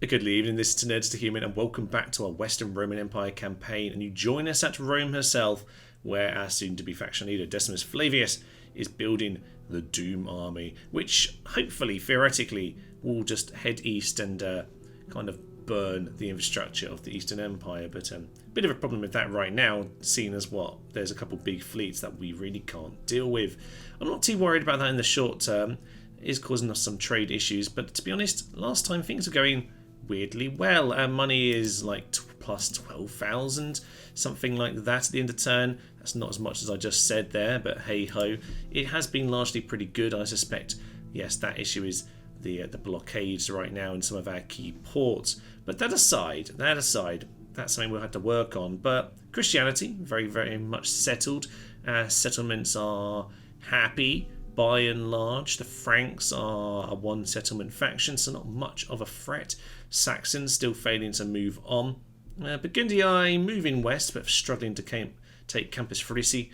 A good evening, this is Nerds to Human, and welcome back to our Western Roman Empire campaign. And you join us at Rome herself, where our soon-to-be faction leader Decimus Flavius is building the Doom Army, which hopefully, theoretically, will just head east and kind of burn the infrastructure of the Eastern Empire. But a bit of a problem with that right now, seeing as there's a couple big fleets that we really can't deal with. I'm not too worried about that in the short term. It is causing us some trade issues, but to be honest, last time things were going weirdly well. Our money is like plus 12,000, something like that at the end of turn. That's not as much as I just said there, but hey ho, it has been largely pretty good. I suspect, yes, that issue is the blockades right now in some of our key ports. But that aside, that's something we'll have to work on. But Christianity, very, very much settled. Our settlements are happy. By and large, the Franks are a one settlement faction, so not much of a threat. Saxons still failing to move on. Burgundii moving west, but struggling to take Campus Frisi.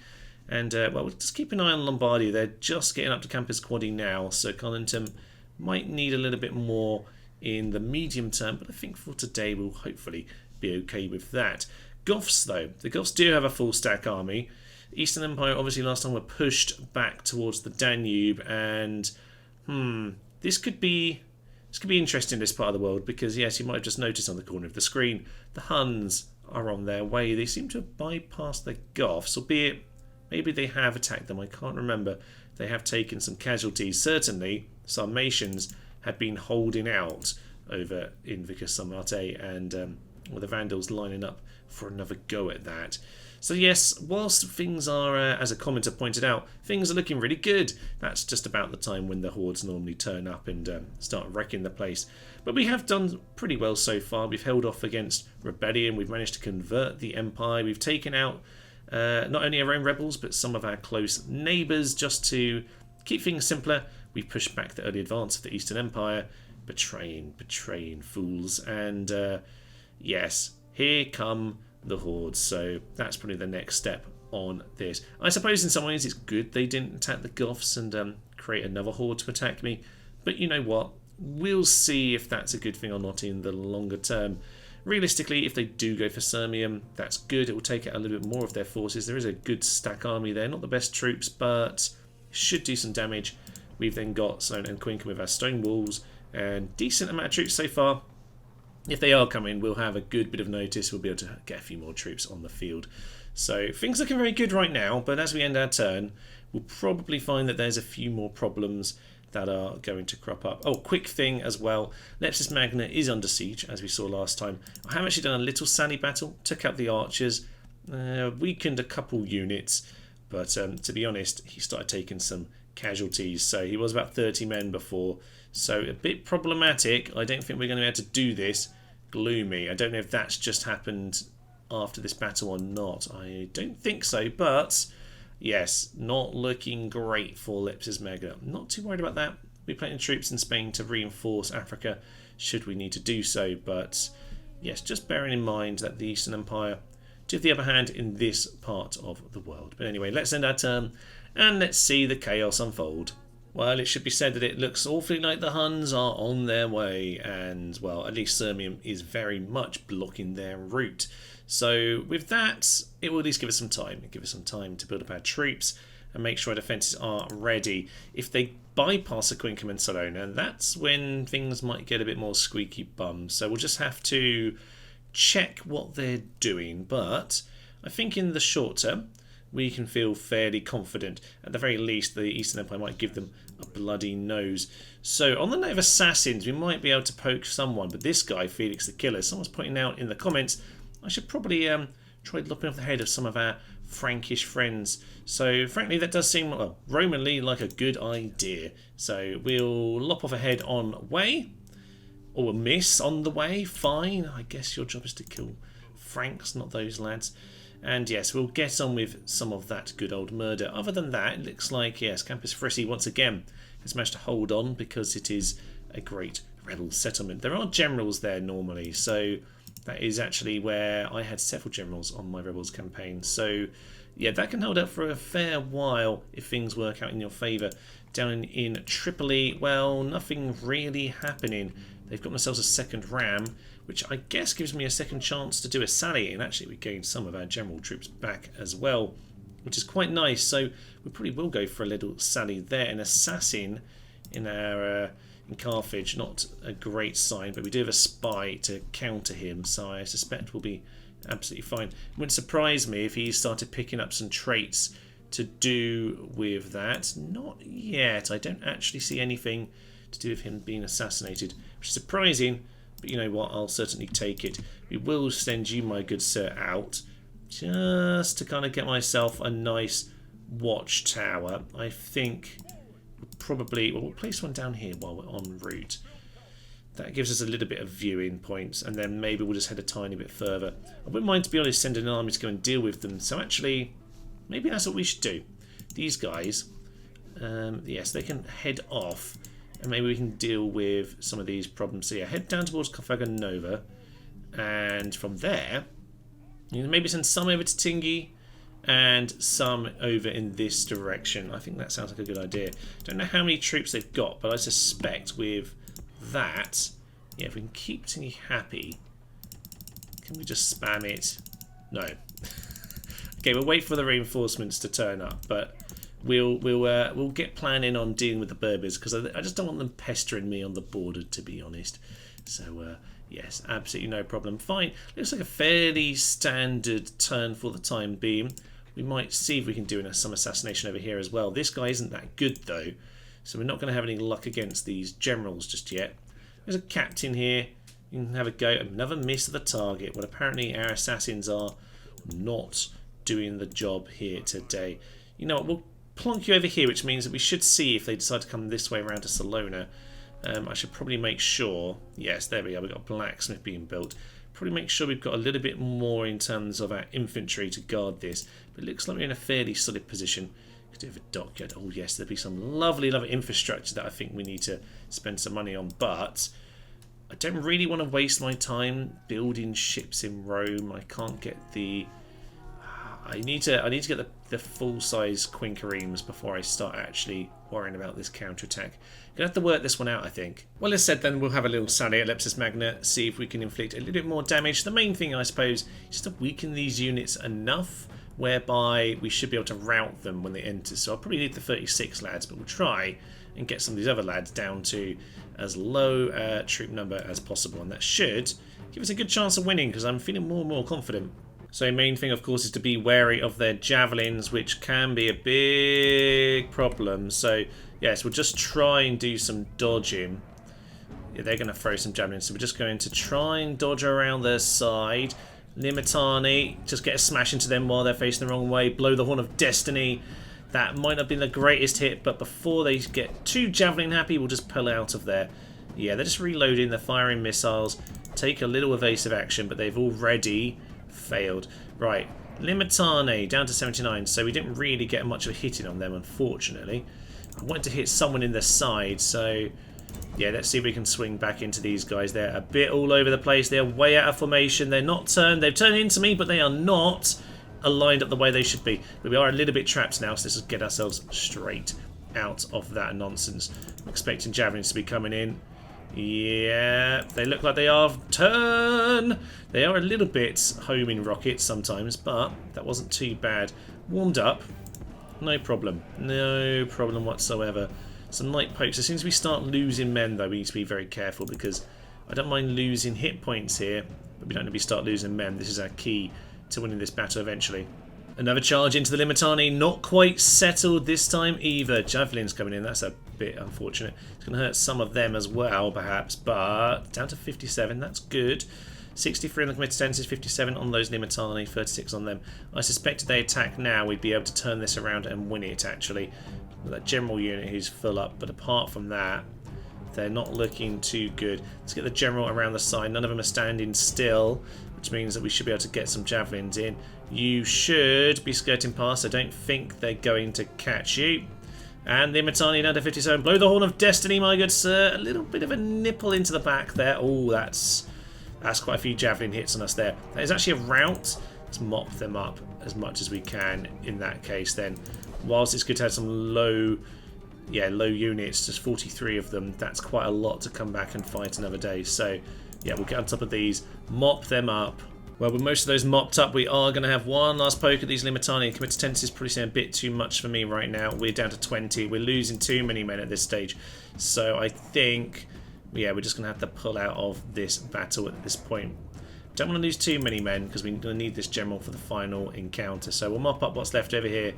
And, we'll just keep an eye on Lombardy. They're just getting up to Campus Quadi now, so Conintum might need a little bit more in the medium term, but I think for today we'll hopefully be okay with that. Goths, though. The Goths do have a full stack army. Eastern Empire, obviously, last time were pushed back towards the Danube, and this could be interesting in this part of the world because, yes, you might have just noticed on the corner of the screen, the Huns are on their way. They seem to have bypassed the Goths, albeit maybe they have attacked them. I can't remember. They have taken some casualties. Certainly, Sarmatians had been holding out over in Vicus Samarte, and the Vandals lining up for another go at that. So yes, whilst things are, as a commenter pointed out, things are looking really good. That's just about the time when the Hordes normally turn up and start wrecking the place. But we have done pretty well so far. We've held off against rebellion. We've managed to convert the Empire. We've taken out not only our own rebels, but some of our close neighbours just to keep things simpler. We've pushed back the early advance of the Eastern Empire. Betraying fools. And yes, here come the Hordes, so that's probably the next step on this. I suppose in some ways it's good they didn't attack the Goths and create another Horde to attack me, but you know what, we'll see if that's a good thing or not in the longer term. Realistically, if they do go for Sirmium, that's good. It will take out a little bit more of their forces. There is a good stack army there, not the best troops, but should do some damage. We've then got Sloan and Quincum with our stone walls and decent amount of troops so far. If they are coming, we'll have a good bit of notice. We'll be able to get a few more troops on the field. So things looking very good right now, but as we end our turn, we'll probably find that there's a few more problems that are going to crop up. Oh, quick thing as well. Lepsis Magna is under siege, as we saw last time. I have actually done a little sally battle, took out the archers, weakened a couple units, but to be honest, he started taking some casualties. So he was about 30 men before. So a bit problematic. I don't think we're going to be able to do this. Gloomy. I don't know if that's just happened after this battle or not. I don't think so, but yes, not looking great for Lepsis Magna. Not too worried about that. We're planting troops in Spain to reinforce Africa should we need to do so, but yes, just bearing in mind that the Eastern Empire do have the upper hand in this part of the world. But anyway, let's end our turn and let's see the chaos unfold. Well, it should be said that it looks awfully like the Huns are on their way, and, well, at least Sirmium is very much blocking their route. So with that, it will at least give us some time. Give us some time to build up our troops and make sure our defences are ready. If they bypass Aquincum and Salona, that's when things might get a bit more squeaky bum. So we'll just have to check what they're doing. But I think in the short term, we can feel fairly confident. At the very least, the Eastern Empire might give them a bloody nose. So on the note of assassins, we might be able to poke someone, but this guy, Felix the Killer, someone's pointing out in the comments, I should probably try lopping off the head of some of our Frankish friends. So frankly, that does seem, well, Romanly, like a good idea. So we'll lop off a head on way, or a miss on the way, fine. I guess your job is to kill Franks, not those lads. And yes, we'll get on with some of that good old murder. Other than that, it looks like, yes, Campus Frisi once again has managed to hold on because it is a great rebel settlement. There are generals there normally, so that is actually where I had several generals on my rebels campaign. So yeah, that can hold up for a fair while if things work out in your favour. Down in Tripoli, well, nothing really happening. They've got themselves a second ram, which I guess gives me a second chance to do a sally. And actually we gained some of our general troops back as well, which is quite nice. So we probably will go for a little sally there. An assassin in our in Carthage, not a great sign, but we do have a spy to counter him, so I suspect we'll be absolutely fine. It wouldn't surprise me if he started picking up some traits to do with that. Not yet. I don't actually see anything to do with him being assassinated, which is surprising, but you know what, I'll certainly take it. We will send you, my good sir, out just to kind of get myself a nice watchtower. I think probably, well, we'll place one down here while we're en route. That gives us a little bit of viewing points, and then maybe we'll just head a tiny bit further. I wouldn't mind, to be honest, sending an army to go and deal with them. So actually, maybe that's what we should do. These guys, yes, they can head off, and maybe we can deal with some of these problems. So yeah, head down towards Carthago Nova, and from there, you know, maybe send some over to Tingi, and some over in this direction. I think that sounds like a good idea. Don't know how many troops they've got, but I suspect with that, yeah, if we can keep Tingy happy, can we just spam it? No. Okay, we'll wait for the reinforcements to turn up, but we'll get planning on dealing with the Berbers, because I just don't want them pestering me on the border, to be honest. So yes, absolutely no problem. Fine. Looks like a fairly standard turn for the time being. We might see if we can do some assassination over here as well. This guy isn't that good though, so we're not going to have any luck against these generals just yet. There's a captain here. You can have a go. Another miss of the target. Well, apparently our assassins are not doing the job here today. You know what? We'll plonk you over here, which means that we should see if they decide to come this way around to Salona. I should probably make sure, yes, there we are, we've got a blacksmith being built. Probably make sure we've got a little bit more in terms of our infantry to guard this. But it looks like we're in a fairly solid position. Could do with a dockyard. Oh yes, there'll be some lovely infrastructure that I think we need to spend some money on. But I don't really want to waste my time building ships in Rome. I can't get the... I need to get the full-size Quinqueremes before I start actually worrying about this counterattack. Gonna have to work this one out, I think. Well, as said, then we'll have a little sally at Leptis Magna, see if we can inflict a little bit more damage. The main thing, I suppose, is just to weaken these units enough whereby we should be able to rout them when they enter. So I'll probably need the 36 lads, but we'll try and get some of these other lads down to as low a troop number as possible, and that should give us a good chance of winning, because I'm feeling more and more confident. So main thing, of course, is to be wary of their javelins, which can be a big problem. So yes, we'll just try and do some dodging. Yeah, they're going to throw some javelins, so we're just going to try and dodge around their side. Limitani, just get a smash into them while they're facing the wrong way. Blow the Horn of Destiny. That might not have been the greatest hit, but before they get too javelin happy, we'll just pull out of there. Yeah, they're just reloading, they're firing missiles. Take a little evasive action, but they've already failed. Right, Limitane down to 79, so we didn't really get much of a hit in on them, unfortunately. I wanted to hit someone in the side, so yeah, let's see if we can swing back into these guys. They're a bit all over the place. They're way out of formation. They're not turned. They've turned into me, but they are not aligned up the way they should be. But we are a little bit trapped now, so let's just get ourselves straight out of that nonsense. I'm expecting javelins to be coming in. Yeah, they look like they are. Turn! They are a little bit homing rockets sometimes, but that wasn't too bad. Warmed up. No problem. No problem whatsoever. Some light pokes. As soon as we start losing men, though, we need to be very careful, because I don't mind losing hit points here, but we don't need to start losing men. This is our key to winning this battle eventually. Another charge into the Limitani. Not quite settled this time either. Javelin's coming in. That's a bit unfortunate. It's going to hurt some of them as well, perhaps, but down to 57. That's good. 63 on the committed tenses, 57 on those Limitani, 36 on them. I suspect if they attack now, we'd be able to turn this around and win it, actually. With that general unit who's full up, but apart from that, they're not looking too good. Let's get the general around the side. None of them are standing still, which means that we should be able to get some javelins in. You should be skirting past. I don't think they're going to catch you. And the Limitani down to 57. Blow the Horn of Destiny, my good sir. A little bit of a nipple into the back there. Oh, that's quite a few javelin hits on us there. That is actually a rout. Let's mop them up as much as we can in that case then. Whilst it's good to have some low yeah, low units, just 43 of them. That's quite a lot to come back and fight another day. So yeah, we'll get on top of these, mop them up. Well, with most of those mopped up, we are going to have one last poke at these Limitani. Commit to tendency is probably saying a bit too much for me right now. We're down to 20. We're losing too many men at this stage. So I think, yeah, we're just going to have to pull out of this battle at this point. Don't want to lose too many men because we're going to need this general for the final encounter. So we'll mop up what's left over here.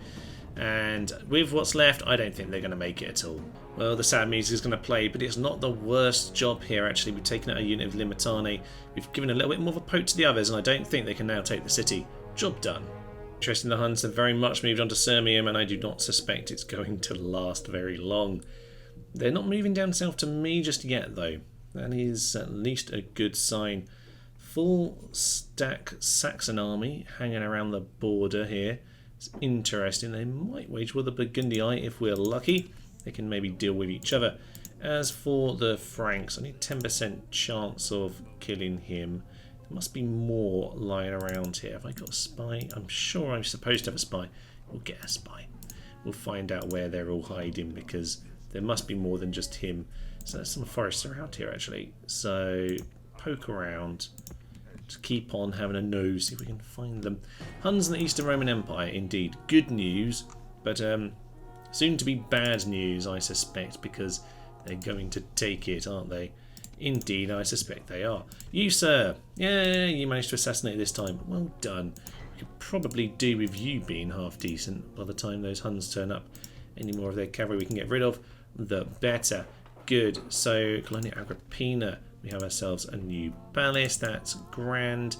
And with what's left, I don't think they're going to make it at all. Well, the sad music is going to play, but it's not the worst job here, actually. We've taken out a unit of Limitani. We've given a little bit more of a poke to the others, and I don't think they can now take the city. Job done. Interesting, the Huns have very much moved on to Sirmium, and I do not suspect it's going to last very long. They're not moving down south to me just yet, though. That is at least a good sign. Full stack Saxon army hanging around the border here. It's interesting. They might wage war the Burgundii if we're lucky. They can maybe deal with each other. As for the Franks, I need 10% chance of killing him. There must be more lying around here. Have I got a spy? I'm sure I'm supposed to have a spy. We'll get a spy. We'll find out where they're all hiding because there must be more than just him. So there's some forests around here actually. So poke around. Just keep on having a nose, see if we can find them. Huns in the Eastern Roman Empire, indeed. Good news, but soon to be bad news, I suspect, because they're going to take it, aren't they? Indeed, I suspect they are. You, sir. Yeah, you managed to assassinate this time. Well done. We could probably do with you being half decent by the time those Huns turn up. Any more of their cavalry we can get rid of, the better. Good. So, Colonia Agrippina. We have ourselves a new palace. That's grand.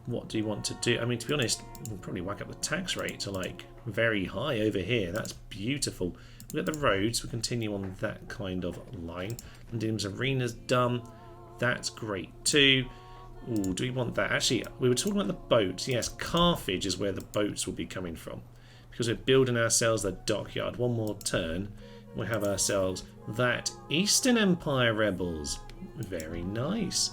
What do you want to do? I mean, to be honest, we'll probably whack up the tax rate to like very high over here. That's beautiful. We've got the roads. We'll continue on that kind of line. London's arena's done. That's great too. Ooh, do we want that? Actually, we were talking about the boats. Yes, Carthage is where the boats will be coming from. Because we're building ourselves the dockyard. One more turn. We'll have ourselves that Eastern Empire rebels. Very nice.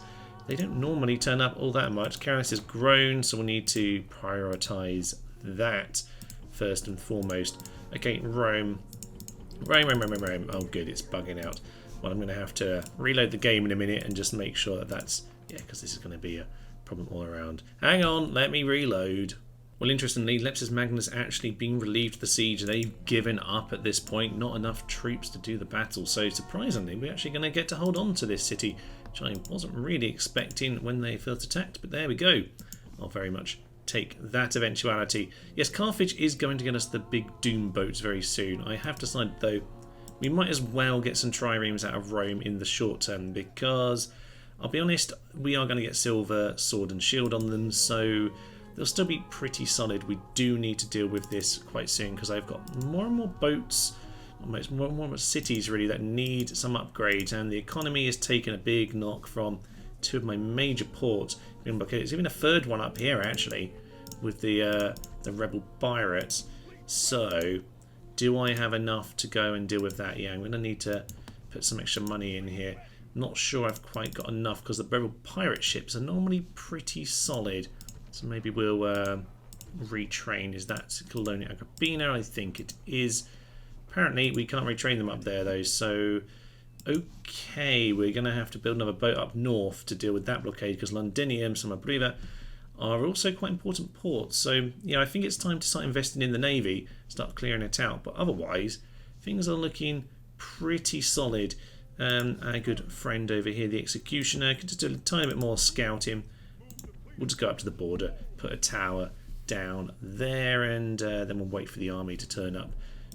They don't normally turn up all that much. Caranus has grown, so we'll need to prioritise that first and foremost. Okay, Rome. Rome. Oh, good, it's bugging out. Well, I'm going to have to reload the game in a minute and just make sure that that's... Yeah, because this is going to be a problem all around. Hang on, let me reload. Well, interestingly, Lepsis Magnus actually been relieved of the siege. They've given up at this point. Not enough troops to do the battle. So, surprisingly, we're actually going to get to hold on to this city, which I wasn't really expecting when they first attacked. But there we go. I'll very much take that eventuality. Yes, Carthage is going to get us the big Doom boats very soon. I have decided, though, we might as well get some triremes out of Rome in the short term because, I'll be honest, we are going to get silver, sword and shield on them, so... They'll still be pretty solid. We do need to deal with this quite soon because I've got more and more boats, almost more and more cities really that need some upgrades, and the economy has taken a big knock from two of my major ports. There's even a third one up here actually with the rebel pirates. So do I have enough to go and deal with that? Yeah, I'm going to need to put some extra money in here. Not sure I've quite got enough because the rebel pirate ships are normally pretty solid. So maybe we'll retrain. Is that Colonia Agrippina? I think it is. Apparently we can't retrain them up there though. So, okay, we're going to have to build another boat up north to deal with that blockade because Londinium, Sommabriva are also quite important ports. So, yeah, I think it's time to start investing in the navy, start clearing it out. But otherwise, things are looking pretty solid. Our good friend over here, the Executioner, could just do a tiny bit more scouting. We'll just go up to the border, put a tower down there, and then we'll wait for the army to turn up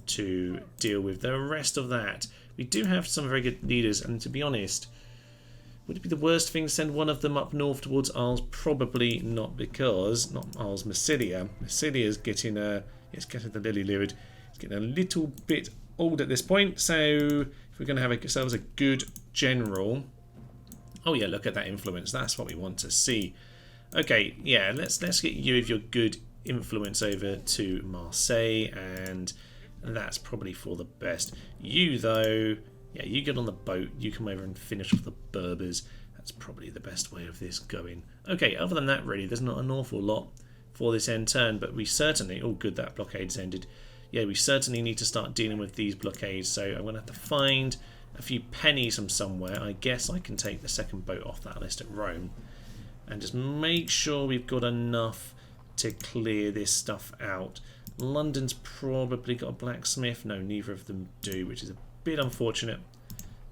to deal with the rest of that. We do have some very good leaders, and to be honest, would it be the worst thing to send one of them up north towards Arles? Probably not, because, not Arles, Massilia. Massilia is getting it's getting the lily-livered. It's getting a little bit old at this point, so if we're going to have ourselves a good general... Oh yeah, look at that influence. That's what we want to see. Okay, yeah, let's get you with your good influence over to Marseille, and that's probably for the best. You, though, yeah, you get on the boat, you come over and finish with the Berbers. That's probably the best way of this going. Okay, other than that, really, there's not an awful lot for this end turn, but we certainly... Oh, good, that blockade's ended. yeah, we certainly need to start dealing with these blockades. So I'm going to have to find a few pennies from somewhere. I guess I can take the second boat off that list at Rome and just make sure we've got enough to clear this stuff out. London's probably got a blacksmith. No, neither of them do, which is a bit unfortunate.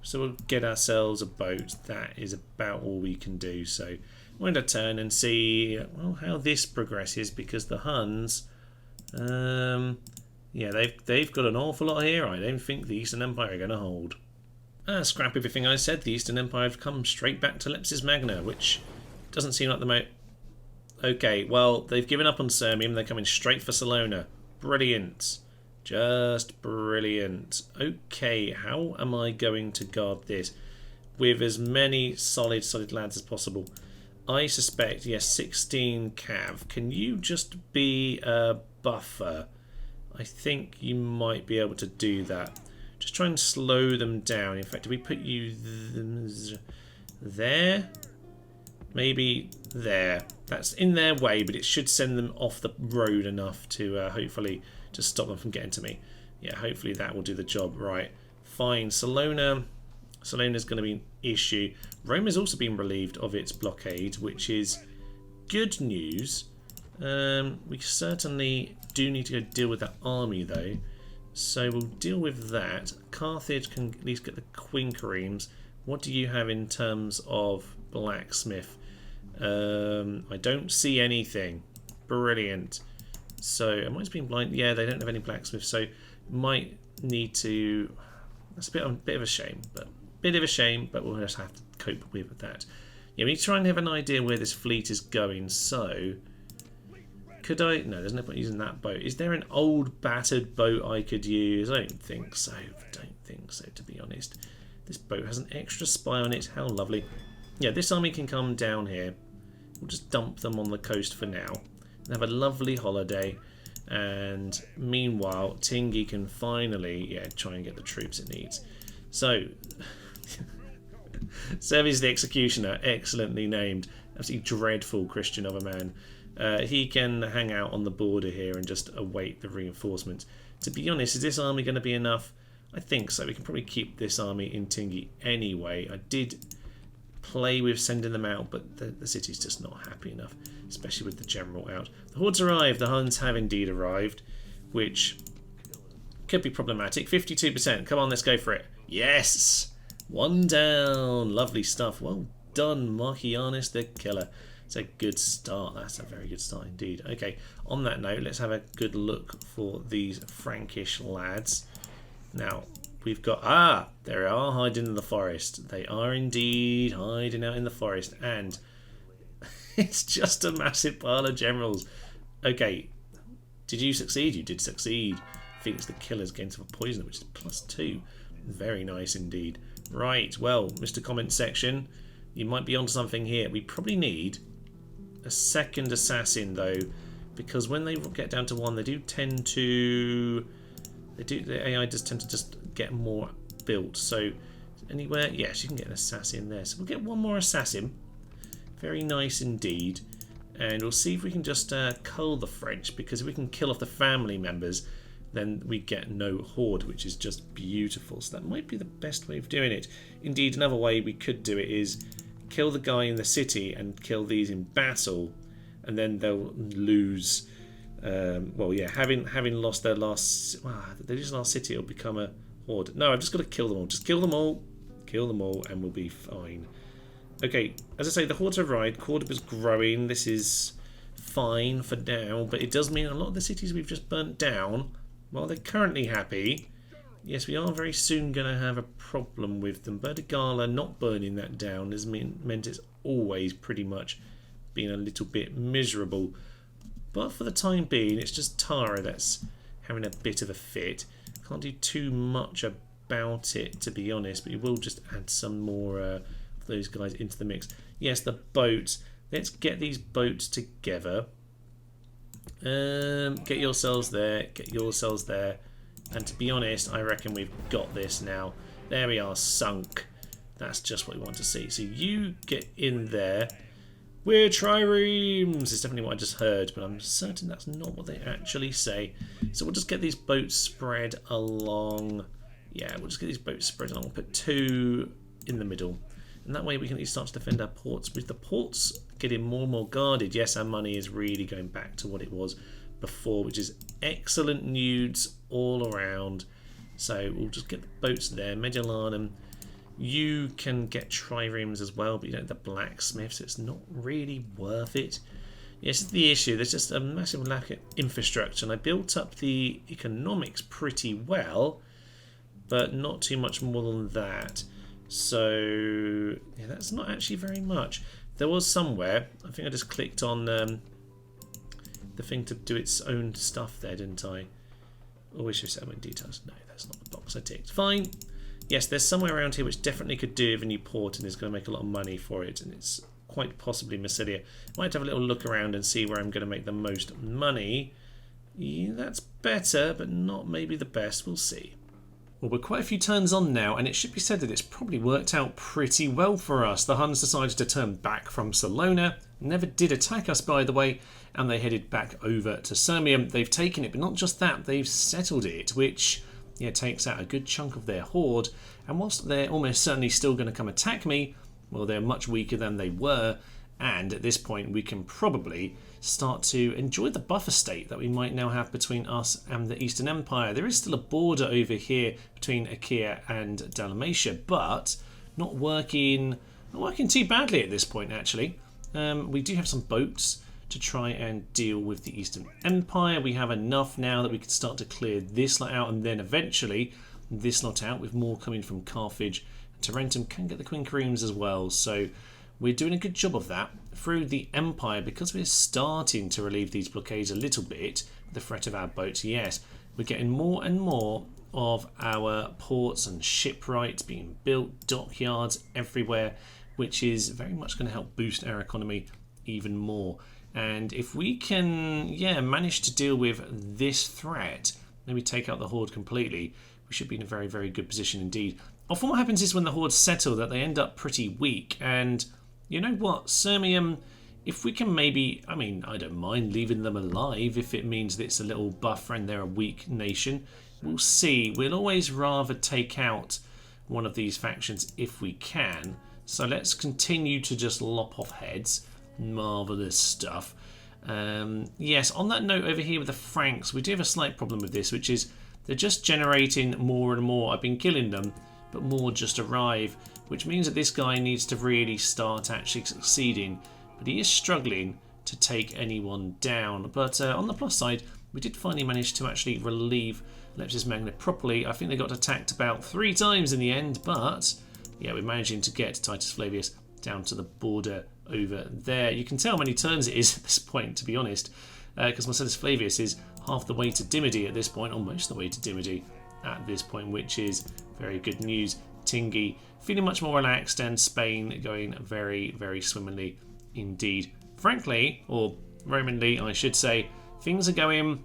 So we'll get ourselves a boat. That is about all we can do. So we're going to turn and see how this progresses, because the Huns, yeah, they've got an awful lot here. I don't think the Eastern Empire are going to hold. Scrap everything I said. The Eastern Empire have come straight back to Lepsis Magna, which doesn't seem like the most... Okay, well, they've given up on Sirmium. They're coming straight for Salona. Brilliant. Just brilliant. Okay, how am I going to guard this with as many solid lads as possible? I suspect, yes, 16 cav. Can you just be a buffer? I think you might be able to do that. Just try and slow them down. In fact, do we put you there? Maybe there. That's in their way, but it should send them off the road enough to hopefully just stop them from getting to me. Yeah, hopefully that will do the job. Right, fine. Salona's going to be an issue. Rome has also been relieved of its blockade, which is good news. We certainly do need to go deal with that army, though. So we'll deal with that. Carthage can at least get the quinqueremes. What do you have in terms of blacksmith? I don't see anything. Brilliant. So am I just being blind? Yeah, they don't have any blacksmith, so might need to... That's a bit of a shame, but we'll just have to cope with that. Yeah, we need to try and have an idea where this fleet is going. So could I... No, there's no point using that boat. Is there an old battered boat I could use? I don't think so. To be honest. This boat has an extra spy on it. How lovely. Yeah, this army can come down here. We'll just dump them on the coast for now and have a lovely holiday. And meanwhile, Tingi can finally, try and get the troops it needs. So, Servius the Executioner, excellently named. Absolutely dreadful Christian of a man. He can hang out on the border here and just await the reinforcements. To be honest, is this army going to be enough? I think so. We can probably keep this army in Tingi anyway. I did play with sending them out, but the city's just not happy enough, especially with the general out. The Hordes arrived. The Huns have indeed arrived, which could be problematic. 52%. Come on, let's go for it. Yes! One down. Lovely stuff. Well done, Marcianus the Killer. It's a good start. That's a very good start indeed. Okay, on that note, let's have a good look for these Frankish lads. Now, we've got... they are hiding in the forest. They are indeed hiding out in the forest. And it's just a massive pile of generals. Okay, did you succeed? You did succeed. Felix the Killer's gained some poison, which is +2. Very nice indeed. Right, well, Mr. Comment section, you might be onto something here. We probably need a second assassin, though, because when they get down to 1, they do tend to... the AI does tend to just get more built. So anywhere, yes, you can get an assassin there. So we'll get one more assassin. Very nice indeed. And we'll see if we can just cull the French, because if we can kill off the family members, then we get no horde, which is just beautiful. So that might be the best way of doing it. Indeed, another way we could do it is kill the guy in the city and kill these in battle, and then they'll lose. Well, yeah, having lost their last, last city, it'll become a horde. No, I've just got to kill them all. Just kill them all, and we'll be fine. Okay, as I say, the hordes have arrived. Cordoba's growing. This is fine for now, but it does mean a lot of the cities we've just burnt down, while they're currently happy, yes, we are very soon going to have a problem with them. Bertigala not burning that down has meant it's always pretty much been a little bit miserable. But for the time being, it's just Tara that's having a bit of a fit. Can't do too much about it, to be honest, but you will just add some more of those guys into the mix. Yes, the boats. Let's get these boats together. Get yourselves there. Get yourselves there. And to be honest, I reckon we've got this now. There we are, sunk. That's just what we want to see. So you get in there. We're triremes! It's definitely what I just heard, but I'm certain that's not what they actually say. So we'll just get these boats spread along. Yeah, we'll just get these boats spread along. We'll put 2 in the middle. And that way we can at least start to defend our ports. With the ports getting more and more guarded, yes, our money is really going back to what it was before, which is excellent news all around. So we'll just get the boats there. Mediolanum. You can get triremes as well, but you don't have the blacksmiths. It's not really worth it. Yes, it's the issue. There's just a massive lack of infrastructure, and I built up the economics pretty well, but not too much more than that. So yeah, that's not actually very much. There was somewhere, I think I just clicked on the thing to do its own stuff there, didn't I? Always show settlement details. No, that's not the box I ticked. Fine. Yes, there's somewhere around here which definitely could do with a new port and is going to make a lot of money for it, and it's quite possibly Massilia. I might have a little look around and see where I'm going to make the most money. Yeah, that's better, but not maybe the best. We'll see. Well, we're quite a few turns on now, and it should be said that it's probably worked out pretty well for us. The Huns decided to turn back from Salona, never did attack us, by the way, and they headed back over to Sirmium. They've taken it, but not just that, they've settled it, which takes out a good chunk of their horde. And whilst they're almost certainly still going to come attack me, well, they're much weaker than they were, and at this point we can probably start to enjoy the buffer state that we might now have between us and the Eastern Empire. There is still a border over here between Achaea and Dalmatia, but not working too badly at this point, actually. We do have some boats to try and deal with the Eastern Empire. We have enough now that we can start to clear this lot out, and then eventually this lot out, with more coming from Carthage. Tarentum can get the Quinqueremes as well, so we're doing a good job of that. Through the Empire, because we're starting to relieve these blockades a little bit, the threat of our boats, yes, we're getting more and more of our ports and shipwrights being built, dockyards everywhere, which is very much going to help boost our economy even more. And if we can, manage to deal with this threat, maybe take out the Horde completely, we should be in a very, very good position indeed. Often what happens is when the Hordes settle that they end up pretty weak, and you know what, Sirmium, if we can maybe, I don't mind leaving them alive if it means that it's a little buffer and they're a weak nation. We'll see. We'll always rather take out one of these factions if we can. So let's continue to just lop off heads. Marvellous stuff. Yes, on that note over here with the Franks, we do have a slight problem with this, which is they're just generating more and more. I've been killing them, but more just arrive, which means that this guy needs to really start actually succeeding, but he is struggling to take anyone down. But on the plus side, we did finally manage to actually relieve Leptis Magna properly. I think they got attacked about 3 times in the end, but yeah, we're managing to get Titus Flavius down to the border over there. You can tell how many turns it is at this point, to be honest, because Marcellus Flavius is half the way to Dimity at this point, almost the way to Dimity at this point, which is very good news. Tingi feeling much more relaxed, and Spain going very, very swimmingly indeed. Frankly, or Romanly, I should say, things are going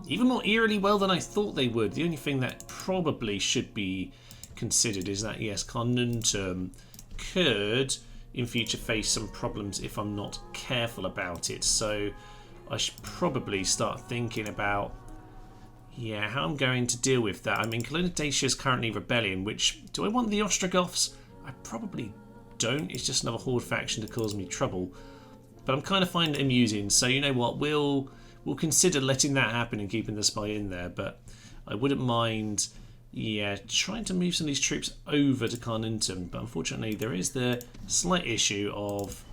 even more eerily well than I thought they would. The only thing that probably should be considered is that, yes, Carnuntum could in future face some problems if I'm not careful about it. So I should probably start thinking about how I'm going to deal with that. Colonna Dacia is currently rebellion, which, do I want the Ostrogoths? I probably don't. It's just another Horde faction to cause me trouble. But I'm kind of finding it amusing, so you know what, we'll consider letting that happen and keeping the spy in there. But I wouldn't mind, trying to move some of these troops over to Carnuntum. But unfortunately, there is the slight issue of,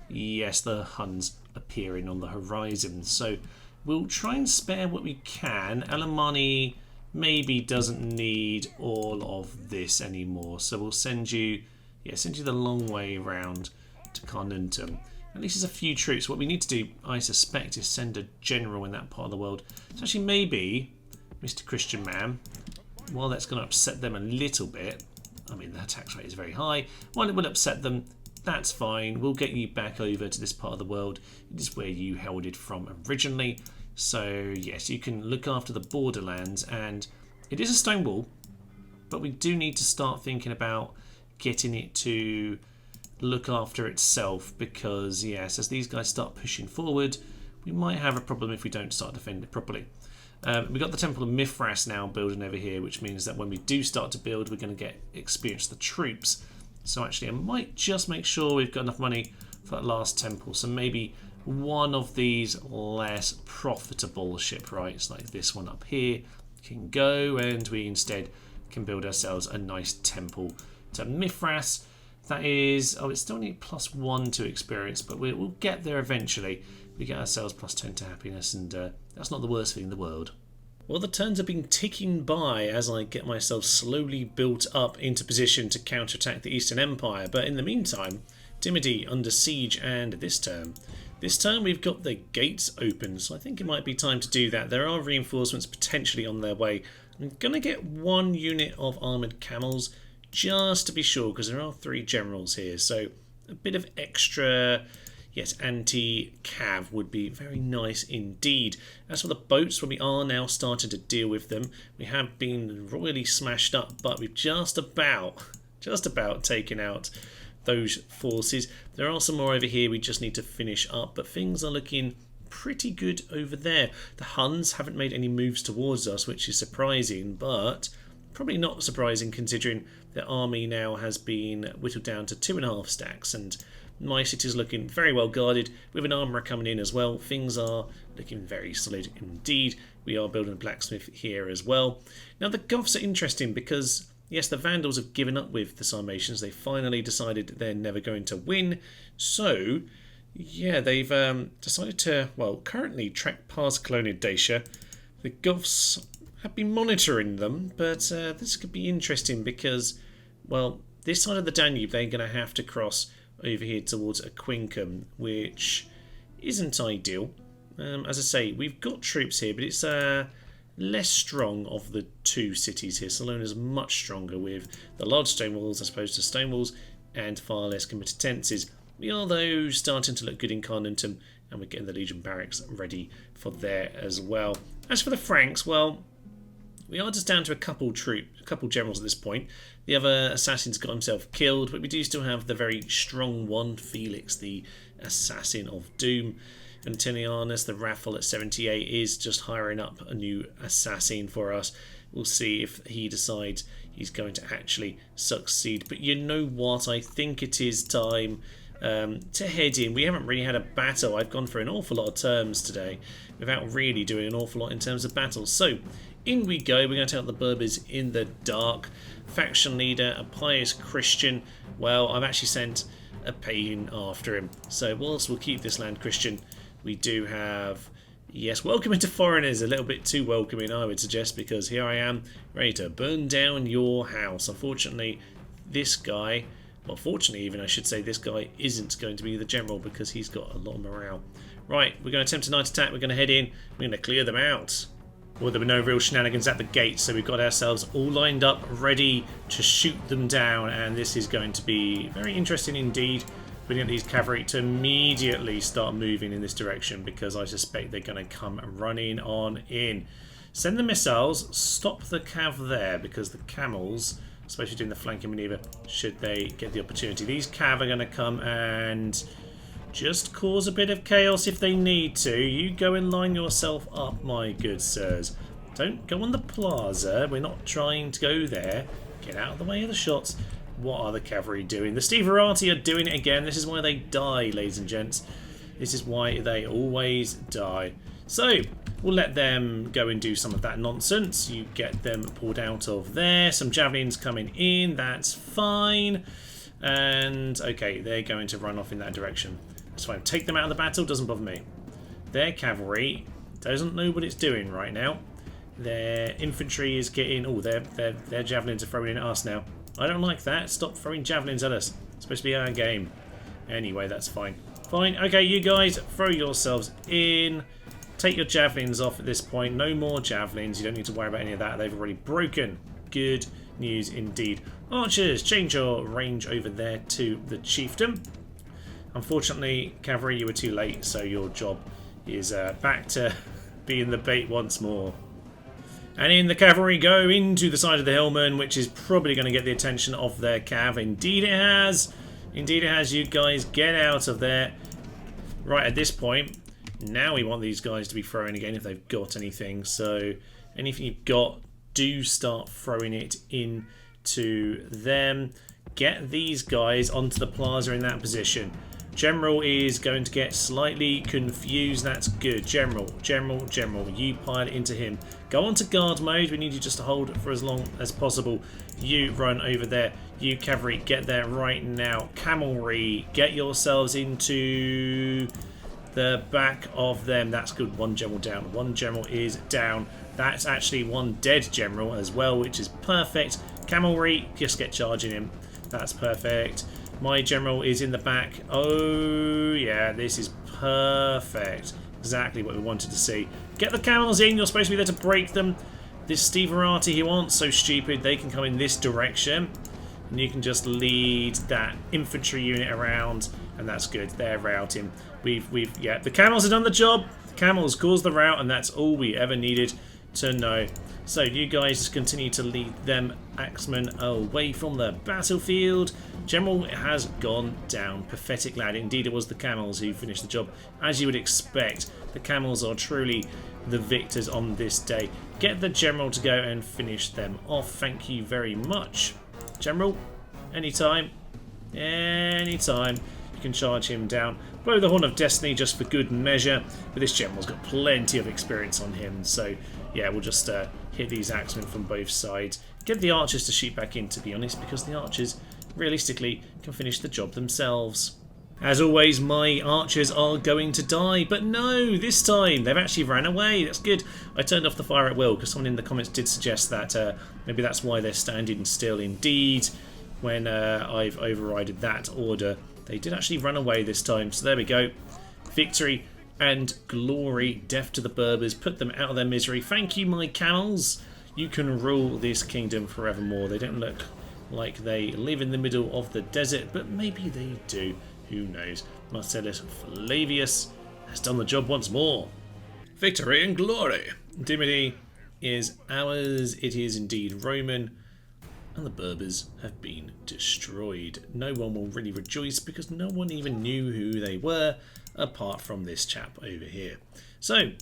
yes, the Huns appearing on the horizon. So we'll try and spare what we can. Alemanni maybe doesn't need all of this anymore, so we'll send you the long way around to Carnuntum. At least there's a few troops. What we need to do, I suspect, is send a general in that part of the world. So actually maybe, Mr. Christian Man, while that's going to upset them a little bit, the tax rate is very high, while it will upset them, that's fine. We'll get you back over to this part of the world. It is where you held it from originally. So yes, you can look after the borderlands, and it is a stone wall, but we do need to start thinking about getting it to look after itself, because yes, as these guys start pushing forward, we might have a problem if we don't start defending it properly. We've got the Temple of Mithras now building over here, which means that when we do start to build, we're going to get experience the troops. So actually I might just make sure we've got enough money for that last temple. So maybe one of these less profitable shipwrights, like this one up here, can go, and we instead can build ourselves a nice temple to Mithras. That is, oh, it's still only +1 to experience, but we'll get there eventually. We get ourselves +10 to happiness, and that's not the worst thing in the world. Well, the turns have been ticking by as I get myself slowly built up into position to counterattack the Eastern Empire. But in the meantime, Dimity under siege, and this turn we've got the gates open, so I think it might be time to do that. There are reinforcements potentially on their way. I'm going to get 1 unit of armoured camels just to be sure, because there are 3 generals here, so a bit of extra... yes, anti-cav would be very nice indeed. As for the boats, well, we are now starting to deal with them. We have been royally smashed up, but we've just about taken out those forces. There are some more over here we just need to finish up, but things are looking pretty good over there. The Huns haven't made any moves towards us, which is surprising, but probably not surprising considering their army now has been whittled down to 2.5 stacks, and my city is looking very well guarded with an armourer coming in as well. Things are looking very solid indeed. We are building a blacksmith here as well. Now the Goths are interesting because, yes, the Vandals have given up with the Sarmatians. They finally decided they're never going to win. So, yeah, they've decided to, well, currently track past Colonia Dacia. The Goths have been monitoring them, but this could be interesting because, well, this side of the Danube they're going to have to cross over here towards Aquincum, which isn't ideal. As I say, we've got troops here, but it's less strong of the 2 cities here. Salonia's much stronger with the large stone walls as opposed to stone walls, and far less competences. We are, though, starting to look good in Carnuntum, and we're getting the Legion barracks ready for there as well. As for the Franks, well, we are just down to a couple generals at this point. The other assassin's got himself killed, but we do still have the very strong one, Felix, the assassin of doom. Antonianus, the Raffle at 78, is just hiring up a new assassin for us. We'll see if he decides he's going to actually succeed. But you know what? I think it is time to head in. We haven't really had a battle. I've gone for an awful lot of terms today without really doing an awful lot in terms of battles. So in we go. We're going to take out the Berbers in the dark. Faction leader, a pious Christian. Well, I've actually sent a pagan after him. So whilst we'll keep this land Christian, we do have, yes, welcoming to foreigners. A little bit too welcoming, I would suggest, because here I am ready to burn down your house. Unfortunately, this guy, well, fortunately even I should say, this guy isn't going to be the general because he's got a lot of morale. Right, we're going to attempt a night attack. We're going to head in. We're going to clear them out. Well, there were no real shenanigans at the gate, so we've got ourselves all lined up, ready to shoot them down, and this is going to be very interesting indeed. We need these cavalry to immediately start moving in this direction because I suspect they're going to come running on in. Send the missiles, stop the cav there because the camels, especially doing the flanking manoeuvre, should they get the opportunity. These cav are going to come and just cause a bit of chaos if they need to. You go and line yourself up, my good sirs. Don't go on the plaza. We're not trying to go there. Get out of the way of the shots. What are the cavalry doing? The Steverati are doing it again. This is why they die, ladies and gents. This is why they always die. So, we'll let them go and do some of that nonsense. You get them pulled out of there. Some javelins coming in. That's fine. And, okay, they're going to run off in that direction. That's fine. Take them out of the battle. Doesn't bother me. Their cavalry doesn't know what it's doing right now. Their infantry is getting... oh, their javelins are throwing in at us now. I don't like that. Stop throwing javelins at us. It's supposed to be our game. Anyway, that's fine. Fine. Okay, you guys, throw yourselves in. Take your javelins off at this point. No more javelins. You don't need to worry about any of that. They've already broken. Good news indeed. Archers, change your range over there to the chieftain. Unfortunately, cavalry, you were too late, so your job is back to being the bait once more. And in the cavalry go into the side of the hillman, which is probably going to get the attention of their cav. Indeed it has. Indeed it has. You guys get out of there. Right, at this point, now we want these guys to be throwing again if they've got anything. So anything you've got, do start throwing it into them. Get these guys onto the plaza in that position. General is going to get slightly confused. That's good. General, you pile into him. Go on to guard mode. We need you just to hold for as long as possible. You run over there. You cavalry, get there right now. Cavalry, get yourselves into the back of them. That's good. One general down. One general is down. That's actually one dead general as well, which is perfect. Cavalry, just get charging him. That's perfect. My general is in the back. Oh, yeah, this is perfect. Exactly what we wanted to see. Get the camels in. You're supposed to be there to break them. This Steverati, he aren't so stupid. They can come in this direction. And you can just lead that infantry unit around. And that's good. They're routing. Yeah, the camels have done the job. The camels caused the rout, and that's all we ever needed to know. So you guys just continue to lead them axemen away from the battlefield. General has gone down. Pathetic lad. Indeed, it was the camels who finished the job. As you would expect, the camels are truly the victors on this day. Get the general to go and finish them off. Thank you very much. General, anytime. Anytime. You can charge him down. Blow the Horn of Destiny just for good measure. But this general's got plenty of experience on him. So, yeah, we'll just hit these axemen from both sides. Get the archers to shoot back in, to be honest, because the archers, realistically, can finish the job themselves. As always, my archers are going to die, but no, this time they've actually ran away. That's good. I turned off the fire at will because someone in the comments did suggest that maybe that's why they're standing still. Indeed, when I've overridden that order, they did actually run away this time. So there we go. Victory and glory. Death to the Berbers. Put them out of their misery. Thank you, my camels. You can rule this kingdom forevermore. They don't look like they live in the middle of the desert, but maybe they do. Who knows? Marcellus Flavius has done the job once more. Victory and glory. Dimity is ours. It is indeed Roman. And the Berbers have been destroyed. No one will really rejoice because no one even knew who they were apart from this chap over here. So.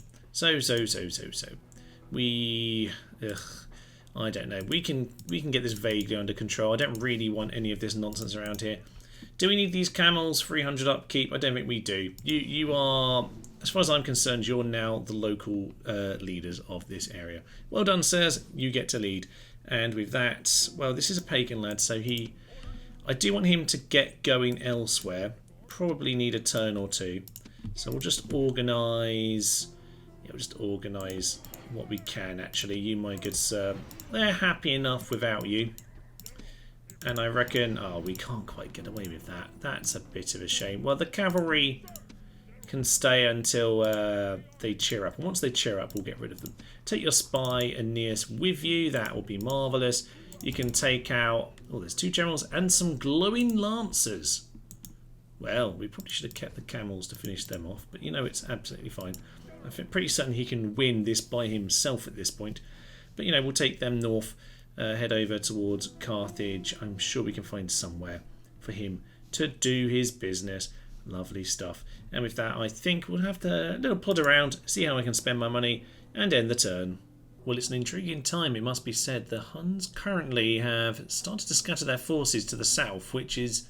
I don't know. We can get this vaguely under control. I don't really want any of this nonsense around here. Do we need these camels? 300 upkeep? I don't think we do. You are, as far as I'm concerned, you're now the local leaders of this area. Well done, sirs. You get to lead. And with that, well, this is a pagan lad, so I do want him to get going elsewhere. Probably need a turn or two. So we'll just organise. Yeah, we'll just organise what we can, actually. You, my good sir, they're happy enough without you. And I reckon, oh, we can't quite get away with that. That's a bit of a shame. Well, the cavalry can stay until they cheer up. And once they cheer up, we'll get rid of them. Take your spy, Aeneas, with you. That will be marvellous. You can take out, oh, there's 2 generals and some glowing lancers. Well, we probably should have kept the camels to finish them off. But, you know, it's absolutely fine. I think pretty certain he can win this by himself at this point. But, you know, we'll take them north. Head over towards Carthage. I'm sure we can find somewhere for him to do his business. Lovely stuff. And with that, I think we'll have to little plod around, see how I can spend my money, and end the turn. Well, it's an intriguing time, it must be said. The Huns currently have started to scatter their forces to the south, which is,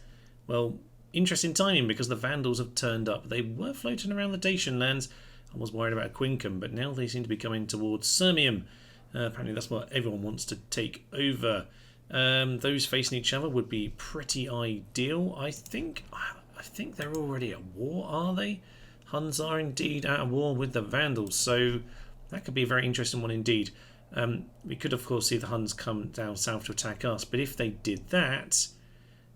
well, interesting timing because the Vandals have turned up. They were floating around the Dacian lands. I was worried about Quincum, but now they seem to be coming towards Sirmium. Apparently that's what everyone wants to take over. Those facing each other would be pretty ideal. I think they're already at war, are they? Huns are indeed at war with the Vandals, so that could be a very interesting one indeed. We could, of course, see the Huns come down south to attack us, but if they did that,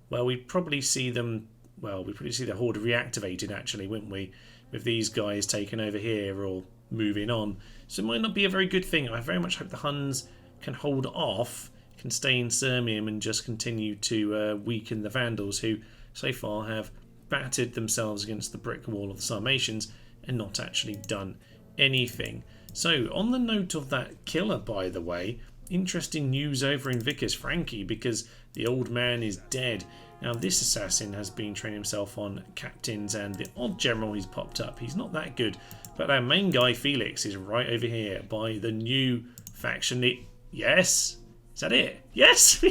well, we'd probably see them. Well, we'd probably see the Horde reactivated, actually, wouldn't we? With these guys taken over here or moving on. So it might not be a very good thing. I very much hope the Huns can hold off, can stay in Sirmium and just continue to weaken the Vandals, who so far have battered themselves against the brick wall of the Sarmatians and not actually done anything. So, on the note of that killer, by the way, interesting news over in Vicus Franchi, because the old man is dead. Now this assassin has been training himself on captains, and the odd general he's popped up, he's not that good. But our main guy, Felix, is right over here by the new faction. Yes? Is that it? Yes!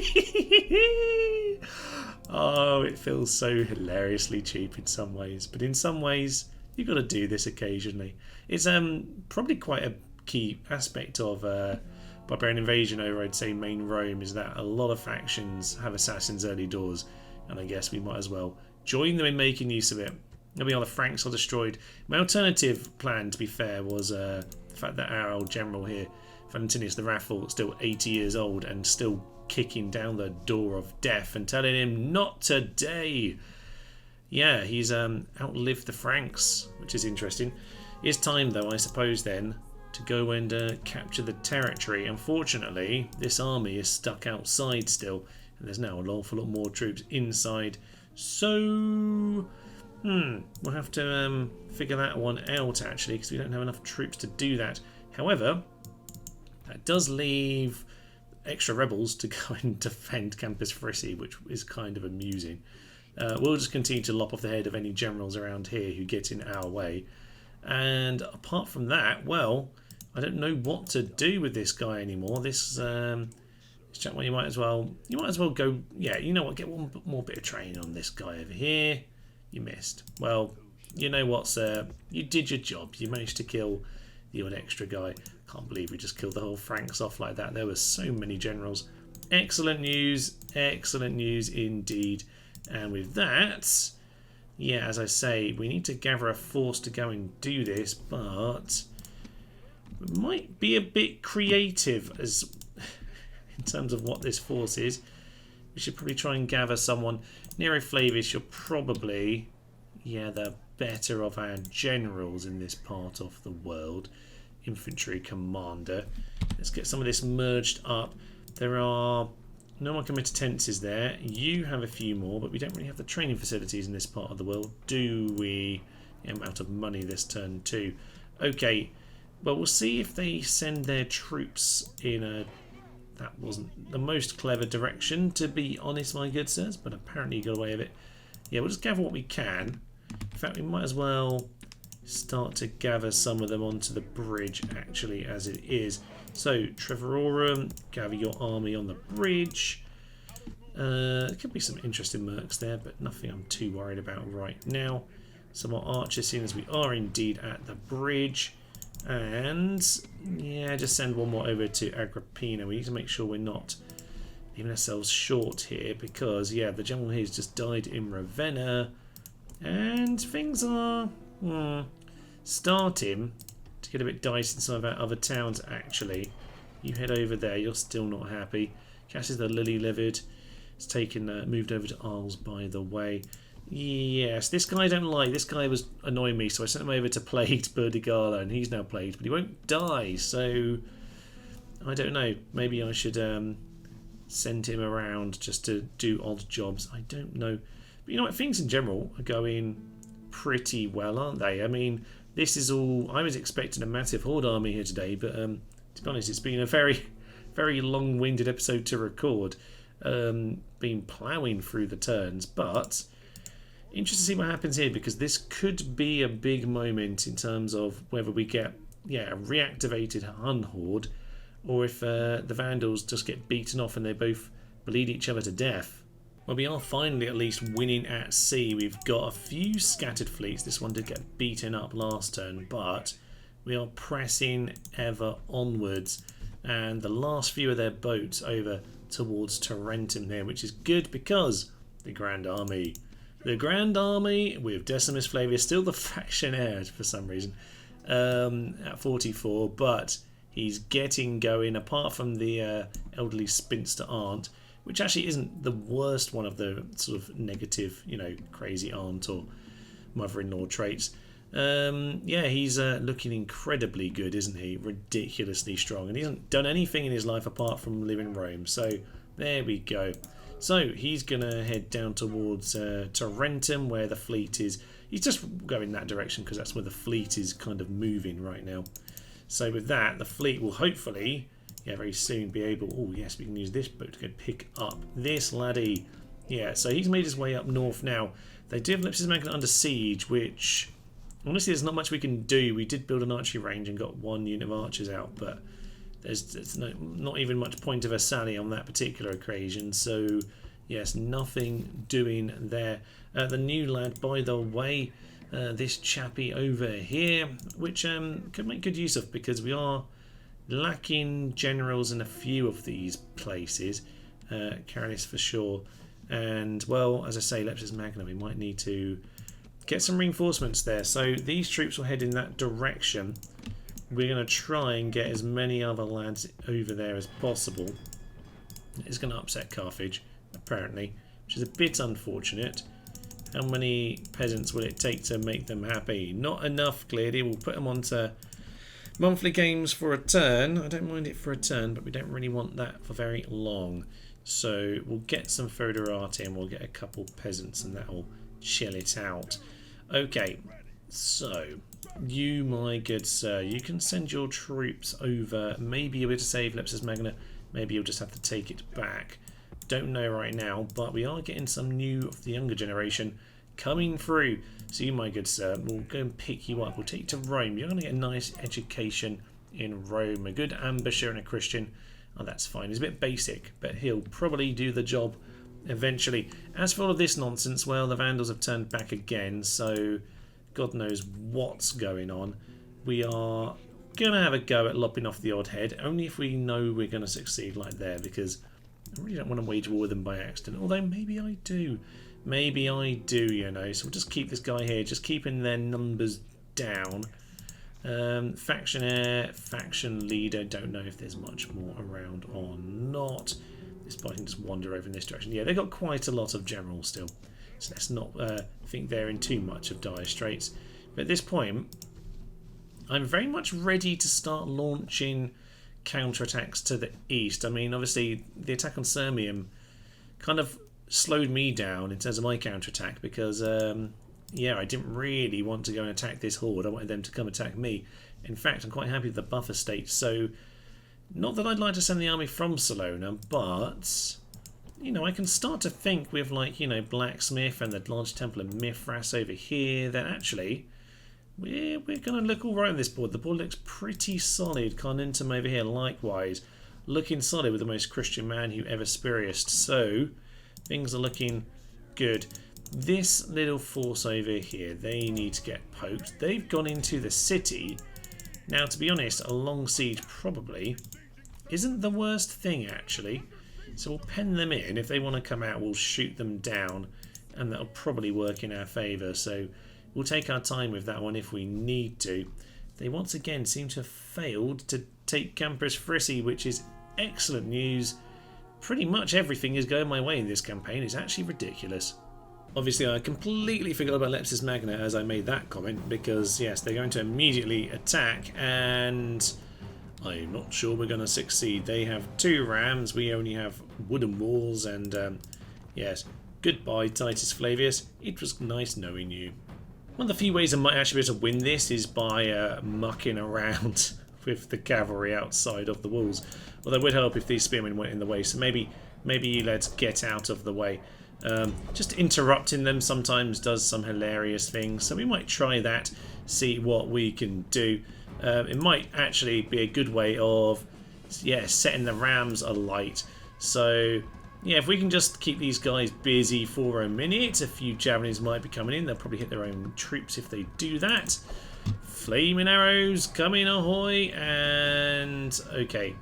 Oh, it feels so hilariously cheap in some ways. But in some ways, you've got to do this occasionally. It's probably quite a key aspect of Barbarian Invasion over, I'd say, main Rome, is that a lot of factions have assassins early doors. And I guess we might as well join them in making use of it. Maybe all the Franks are destroyed. My alternative plan, to be fair, was the fact that our old general here, Valentinius the Raffle, still 80 years old and still kicking down the door of death and telling him not today. Yeah, he's outlived the Franks, which is interesting. It's time, though, I suppose, then, to go and capture the territory. Unfortunately, this army is stuck outside still, and there's now an awful lot more troops inside. So, we'll have to figure that one out, actually, because we don't have enough troops to do that. However, that does leave extra rebels to go and defend Campus Frissi, which is kind of amusing. We'll just continue to lop off the head of any generals around here who get in our way. And apart from that, well, I don't know what to do with this guy anymore. This chap, well, you might as well go. Yeah, you know what? Get one more bit of training on this guy over here. You missed. Well, you know what, sir? You did your job. You managed to kill the odd extra guy. Can't believe we just killed the whole Franks off like that. There were so many generals. Excellent news indeed. And with that, yeah, as I say, we need to gather a force to go and do this, but we might be a bit creative as in terms of what this force is. We should probably try and gather someone. Nero Flavius, you're probably, yeah, the better of our generals in this part of the world. Infantry commander. Let's get some of this merged up. There are no more committences there. You have a few more, but we don't really have the training facilities in this part of the world, do we? I'm out of money this turn too. Okay, well, we'll see if they send their troops in a... That wasn't the most clever direction, to be honest, my good sirs, but apparently you got away with it. Yeah, we'll just gather what we can. In fact, we might as well start to gather some of them onto the bridge, actually, as it is. So, Trevorum, gather your army on the bridge. There could be some interesting mercs there, but nothing I'm too worried about right now. Some more archers, seeing as we are indeed at the bridge. And, yeah, just send one more over to Agrippina. We need to make sure we're not leaving ourselves short here, because, yeah, the general here has just died in Ravenna. And things are starting to get a bit dicey in some of our other towns, actually. You head over there, you're still not happy. Cassius the Lily-Livered has taken, moved over to Arles, by the way. Yes, this guy I don't like. This guy was annoying me, so I sent him over to Plagued Burdigala, and he's now plagued, but he won't die, so I don't know. Maybe I should send him around just to do odd jobs. I don't know. But you know what, things in general are going pretty well, aren't they? I mean, this is all... I was expecting a massive Horde army here today, but to be honest, it's been a very, very long-winded episode to record. Been ploughing through the turns, but... Interesting to see what happens here, because this could be a big moment in terms of whether we get, yeah, a reactivated Hun Horde, or if the Vandals just get beaten off and they both bleed each other to death. Well, we are finally at least winning at sea. We've got a few scattered fleets. This one did get beaten up last turn, but we are pressing ever onwards. And the last few of their boats over towards Tarentum here, which is good because the Grand Army with Decimus Flavius, still the faction heir for some reason, at 44, but he's getting going, apart from the elderly spinster aunt, which actually isn't the worst one of the sort of negative, you know, crazy aunt or mother-in-law traits. Yeah, he's looking incredibly good, isn't he? Ridiculously strong, and he hasn't done anything in his life apart from live in Rome, so there we go. So he's going to head down towards Tarentum, where the fleet is. He's just going that direction because that's where the fleet is kind of moving right now. So with that, the fleet will hopefully, yeah, very soon be able... Oh, yes, we can use this boat to go pick up this laddie. Yeah, so he's made his way up north now. They do have Ellipsis Magna under siege, which honestly there's not much we can do. We did build an archery range and got 1 unit of archers out, but there's not even much point of a sally on that particular occasion. So yes, nothing doing there. The new lad, by the way, this chappie over here, which could make good use of, because we are lacking generals in a few of these places. Carolis for sure. And, well, as I say, Lepsis Magna, we might need to get some reinforcements there. So these troops will head in that direction. We're going to try and get as many other lads over there as possible. It's going to upset Carthage, apparently, which is a bit unfortunate. How many peasants will it take to make them happy? Not enough, clearly. We'll put them onto monthly games for a turn. I don't mind it for a turn, but we don't really want that for very long. So we'll get some foederati and we'll get a couple peasants and that'll chill it out. Okay, so you, my good sir, you can send your troops over. Maybe you'll be able to save Lepsis Magna. Maybe you'll just have to take it back. Don't know right now, but we are getting some new of the younger generation coming through. So you, my good sir, we'll go and pick you up. We'll take you to Rome. You're going to get a nice education in Rome. A good ambusher and a Christian. Oh, that's fine. He's a bit basic, but he'll probably do the job eventually. As for all of this nonsense, well, the Vandals have turned back again, so God knows what's going on. We are going to have a go at lopping off the odd head, only if we know we're going to succeed like there, because I really don't want to wage war with them by accident, although maybe I do. Maybe I do, you know. So we'll just keep this guy here, just keeping their numbers down. Faction heir, faction leader, don't know if there's much more around or not. This boy can just wander over in this direction. Yeah, they've got quite a lot of generals still, so let's not think they're in too much of dire straits. But at this point, I'm very much ready to start launching counterattacks to the east. I mean, obviously, the attack on Sirmium kind of slowed me down in terms of my counterattack because yeah, I didn't really want to go and attack this horde. I wanted them to come attack me. In fact, I'm quite happy with the buffer state. So, not that I'd like to send the army from Salona, but, you know, I can start to think with, like, you know, Blacksmith and the large temple of Mithras over here, that actually we're going to look all right on this board. The board looks pretty solid. Carnuntum over here, likewise, looking solid with the most Christian man who ever spiritued. So, things are looking good. This little force over here, they need to get poked. They've gone into the city. Now, to be honest, a long siege probably isn't the worst thing, actually. So we'll pen them in. If they want to come out, we'll shoot them down, and that'll probably work in our favour. So we'll take our time with that one if we need to. They once again seem to have failed to take Campus Frissi, which is excellent news. Pretty much everything is going my way in this campaign. It's actually ridiculous. Obviously, I completely forgot about Lepsis Magna as I made that comment, because, yes, they're going to immediately attack, and I'm not sure we're going to succeed. They have 2 rams, we only have wooden walls, and, yes, goodbye, Titus Flavius. It was nice knowing you. One of the few ways I might actually be able to win this is by mucking around with the cavalry outside of the walls. Although it would help if these spearmen went in the way, so maybe you lads get out of the way. Just interrupting them sometimes does some hilarious things, so we might try that, see what we can do. It might actually be a good way of, yeah, setting the rams alight. So, yeah, if we can just keep these guys busy for a minute, a few javelins might be coming in. They'll probably hit their own troops if they do that. Flaming arrows coming ahoy, and okay.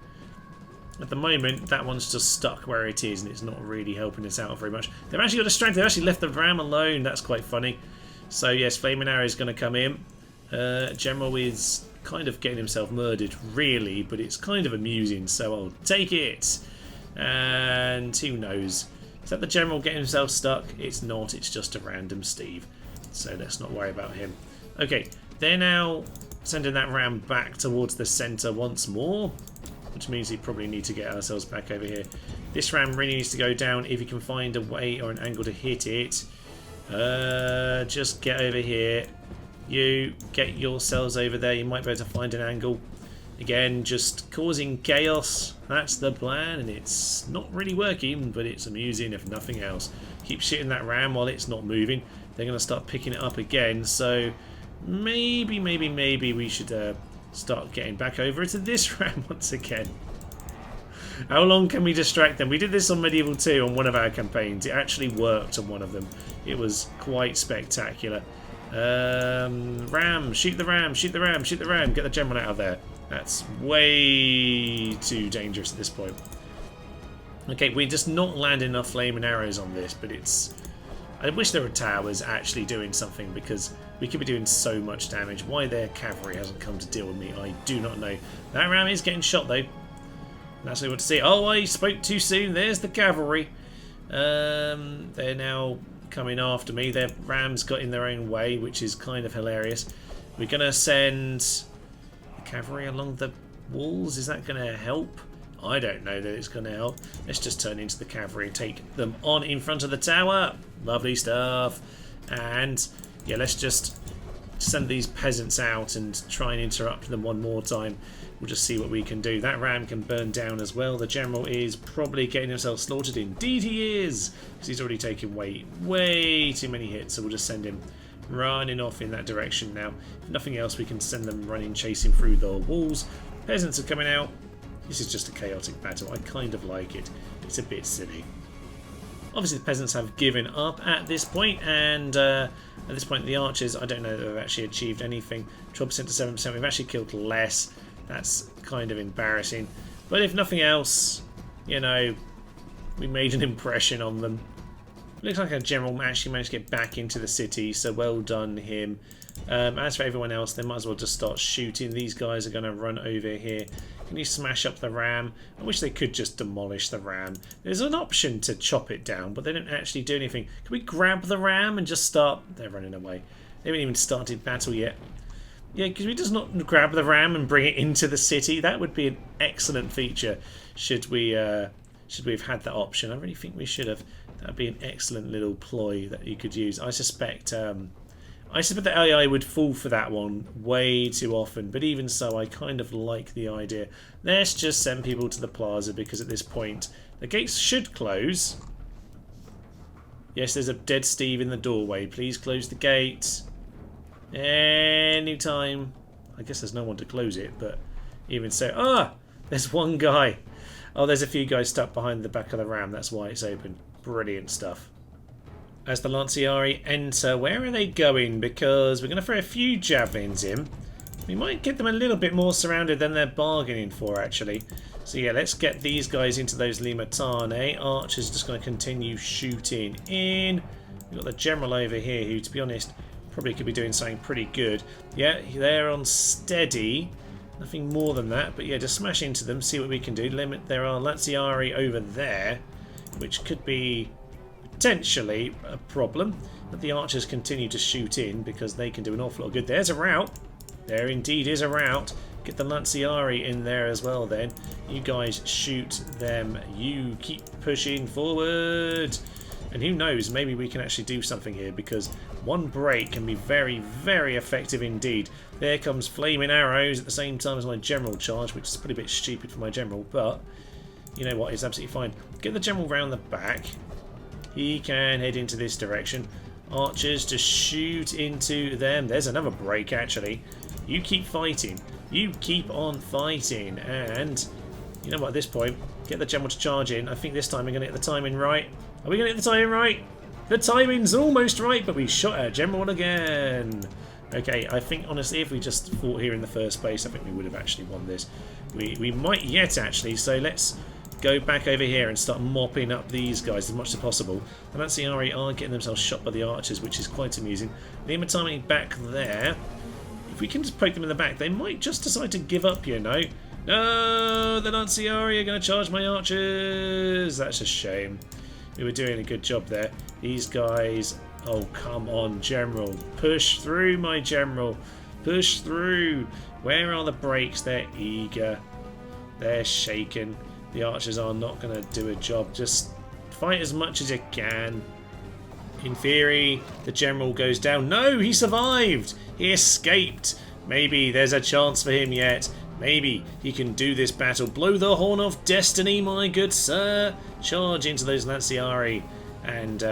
At the moment, that one's just stuck where it is, and it's not really helping us out very much. They've actually got distracted. They've actually left the ram alone. That's quite funny. So, yes, Flaming Arrow is going to come in. General is kind of getting himself murdered, really, but it's kind of amusing, so I'll take it. And who knows? Is that the General getting himself stuck? It's not. It's just a random Steve. So let's not worry about him. Okay, they're now sending that ram back towards the centre once more, which means we probably need to get ourselves back over here. This ram really needs to go down if you can find a way or an angle to hit it. Just get over here. You get yourselves over there. You might be able to find an angle. Again, just causing chaos. That's the plan, and it's not really working, but it's amusing if nothing else. Keep shooting that ram while it's not moving. They're going to start picking it up again, so maybe we should start getting back over to this ram once again. How long can we distract them? We did this on Medieval 2 on one of our campaigns. It actually worked on one of them. It was quite spectacular. Ram, shoot the ram, shoot the ram, shoot the ram. Get the general out of there. That's way too dangerous at this point. Okay, we're just not landing enough flaming arrows on this, but it's... I wish there were towers actually doing something, because we could be doing so much damage. Why their cavalry hasn't come to deal with me, I do not know. That ram is getting shot though. That's what we want to see. Oh, I spoke too soon. There's the cavalry. They're now coming after me. Their rams got in their own way, which is kind of hilarious. We're going to send the cavalry along the walls. Is that going to help? I don't know that it's going to help. Let's just turn into the cavalry and take them on in front of the tower. Lovely stuff. And yeah, let's just send these peasants out and try and interrupt them one more time. We'll just see what we can do. That ram can burn down as well. The general is probably getting himself slaughtered. Indeed he is, because he's already taken way too many hits. So we'll just send him running off in that direction now. If nothing else, we can send them running, chasing through the walls. Peasants are coming out. This is just a chaotic battle. I kind of like it. It's a bit silly. Obviously the peasants have given up at this point, and at this point the archers, I don't know that they've actually achieved anything. 12% to 7%, we've actually killed less. That's kind of embarrassing. But if nothing else, you know, we made an impression on them. Looks like our general actually managed to get back into the city, so well done him. As for everyone else, they might as well just start shooting. These guys are going to run over here. Can you smash up the ram? I wish they could just demolish the ram. There's an option to chop it down, but they don't actually do anything. Can we grab the ram and just start... They're running away. They haven't even started battle yet. Yeah, because we just not grab the ram and bring it into the city. That would be an excellent feature. Should we have had that option? I really think we should have. That would be an excellent little ploy that you could use. I suspect the AI would fall for that one way too often. But even so, I kind of like the idea. Let's just send people to the plaza, because at this point the gates should close. Yes, there's a dead Steve in the doorway. Please close the gate. Anytime. I guess there's no one to close it, but even so... there's one guy. Oh, there's a few guys stuck behind the back of the ram. That's why it's open. Brilliant stuff. As the Lanciari enter, where are they going? Because we're going to throw a few javelins in. We might get them a little bit more surrounded than they're bargaining for, actually. So yeah, let's get these guys into those Limatane. Archer's just going to continue shooting in. We've got the general over here who, to be honest... probably could be doing something pretty good. Yeah, they're on steady. Nothing more than that. But yeah, just smash into them, see what we can do. There are Lanciari over there, which could be potentially a problem. But the archers continue to shoot in, because they can do an awful lot of good. There's a route. There indeed is a route. Get the Lanciari in there as well then. You guys shoot them. You keep pushing forward. And who knows, maybe we can actually do something here, because one break can be very effective indeed. There comes flaming arrows at the same time as my general charge, which is probably a bit stupid for my general, but you know what, it's absolutely fine. Get the general round the back. He can head into this direction. Archers to shoot into them. There's another break, actually. You keep fighting. You keep on fighting. And you know what, at this point, get the general to charge in. I think this time we're going to get the timing right. Are we going to get the timing right? The timing's almost right, but we shot our general again. Okay, I think, honestly, if we just fought here in the first place, I think we would have actually won this. We might yet, actually, so let's go back over here and start mopping up these guys as much as possible. The Lanciari are getting themselves shot by the archers, which is quite amusing. The Imatami back there. If we can just poke them in the back, they might just decide to give up, you know. No, the Lanciari are going to charge my archers. That's a shame. We were doing a good job there. These guys... Oh, come on, General. Push through, my General. Push through. Where are the brakes? They're eager. They're shaken. The archers are not going to do a job. Just fight as much as you can. In theory, the General goes down. No, he survived. He escaped. Maybe there's a chance for him yet. Maybe he can do this battle. Blow the horn of destiny, my good sir. Charge into those Lanciari. And